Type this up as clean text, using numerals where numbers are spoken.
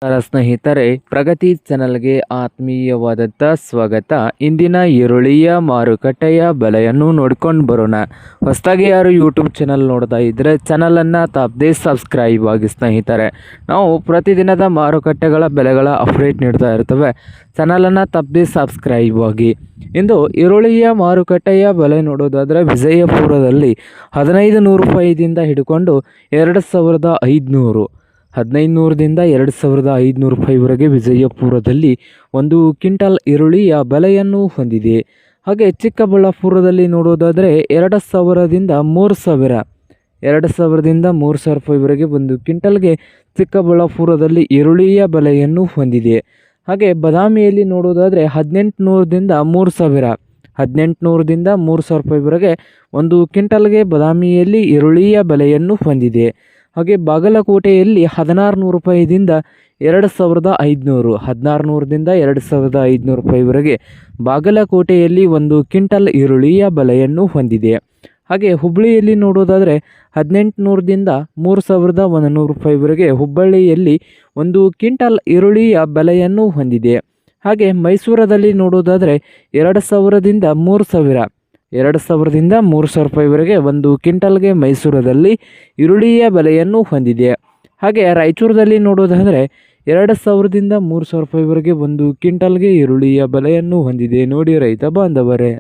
ಸ್ನೇಹಿತರೆ, ಪ್ರಗತಿ ಚಾನಲ್ಗೆ ಆತ್ಮೀಯವಾದಂಥ ಸ್ವಾಗತ. ಇಂದಿನ ಈರುಳ್ಳಿಯ ಮಾರುಕಟ್ಟೆಯ ಬೆಲೆಯನ್ನು ನೋಡ್ಕೊಂಡು ಬರೋಣ. ಹೊಸದಾಗಿ ಯಾರು ಯೂಟ್ಯೂಬ್ ಚಾನಲ್ ನೋಡ್ತಾ ಇದ್ದರೆ ಚಾನಲನ್ನು ತಪ್ಪದೇ ಸಬ್ಸ್ಕ್ರೈಬ್ ಆಗಿ ಸ್ನೇಹಿತರೆ. ನಾವು ಪ್ರತಿದಿನದ ಮಾರುಕಟ್ಟೆಗಳ ಬೆಲೆಗಳ ಅಪ್ಡೇಟ್ ನೀಡ್ತಾ ಇರ್ತೇವೆ. ಚಾನಲನ್ನು ತಪ್ಪದೇ ಸಬ್ಸ್ಕ್ರೈಬ್ ಆಗಿ. ಇಂದು ಈರುಳ್ಳಿಯ ಮಾರುಕಟ್ಟೆಯ ಬೆಲೆ ನೋಡೋದಾದರೆ ವಿಜಯಪುರದಲ್ಲಿ 1500 ರೂಪಾಯಿದಿಂದ ಹಿಡ್ಕೊಂಡು 2500 1500ದಿಂದ 2500 ರೂಪಾಯಿವರೆಗೆ ವಿಜಯಪುರದಲ್ಲಿ ಒಂದು ಕ್ವಿಂಟಲ್ ಈರುಳ್ಳಿಯ ಬೆಲೆಯನ್ನು ಹೊಂದಿದೆ. ಹಾಗೆ ಚಿಕ್ಕಬಳ್ಳಾಪುರದಲ್ಲಿ ನೋಡೋದಾದರೆ 2000ದಿಂದ 3000 2000ದಿಂದ 3000 ರೂಪಾಯಿವರೆಗೆ ಒಂದು ಕ್ವಿಂಟಲ್ಗೆ ಚಿಕ್ಕಬಳ್ಳಾಪುರದಲ್ಲಿ ಈರುಳ್ಳಿಯ ಬೆಲೆಯನ್ನು ಹೊಂದಿದೆ. ಹಾಗೆ ಬಾದಾಮಿಯಲ್ಲಿ ನೋಡೋದಾದರೆ 1800ದಿಂದ 3000 1800ದಿಂದ 3000 ರೂಪಾಯಿವರೆಗೆ ಒಂದು ಕ್ವಿಂಟಲ್ಗೆ ಬಾದಾಮಿಯಲ್ಲಿ ಈರುಳ್ಳಿಯ ಬೆಲೆಯನ್ನು ಹೊಂದಿದೆ. ಹಾಗೆ ಬಾಗಲಕೋಟೆಯಲ್ಲಿ 1600 ರೂಪಾಯಿದಿಂದ 2500 1600ದಿಂದ 2500 ರೂಪಾಯಿವರೆಗೆ ಬಾಗಲಕೋಟೆಯಲ್ಲಿ ಒಂದು ಕ್ವಿಂಟಲ್ ಈರುಳ್ಳಿಯ ಬೆಲೆಯನ್ನು ಹೊಂದಿದೆ. ಹಾಗೆ ಹುಬ್ಬಳ್ಳಿಯಲ್ಲಿ ನೋಡೋದಾದರೆ 1800ದಿಂದ 3100 ರೂಪಾಯಿವರೆಗೆ ಹುಬ್ಬಳ್ಳಿಯಲ್ಲಿ ಒಂದು ಕ್ವಿಂಟಲ್ ಈರುಳ್ಳಿಯ ಬೆಲೆಯನ್ನು ಹೊಂದಿದೆ. ಹಾಗೆ ಮೈಸೂರದಲ್ಲಿ ನೋಡೋದಾದರೆ 2000ದಿಂದ 3000 2000ದಿಂದ 3000 ರೂಪಾಯಿವರೆಗೆ ಒಂದು ಕ್ವಿಂಟಲ್ಗೆ ಮೈಸೂರದಲ್ಲಿ ಈರುಳ್ಳಿಯ ಬೆಲೆಯನ್ನು ಹೊಂದಿದೆ. ಹಾಗೆ ರಾಯಚೂರದಲ್ಲಿ ನೋಡೋದಾದರೆ 2000ದಿಂದ 3000 ರೂಪಾಯಿವರೆಗೆ ಒಂದು ಕ್ವಿಂಟಲ್ಗೆ ಈರುಳ್ಳಿಯ ಬೆಲೆಯನ್ನು ಹೊಂದಿದೆ. ನೋಡಿ ರೈತ ಬಾಂಧವರೇ.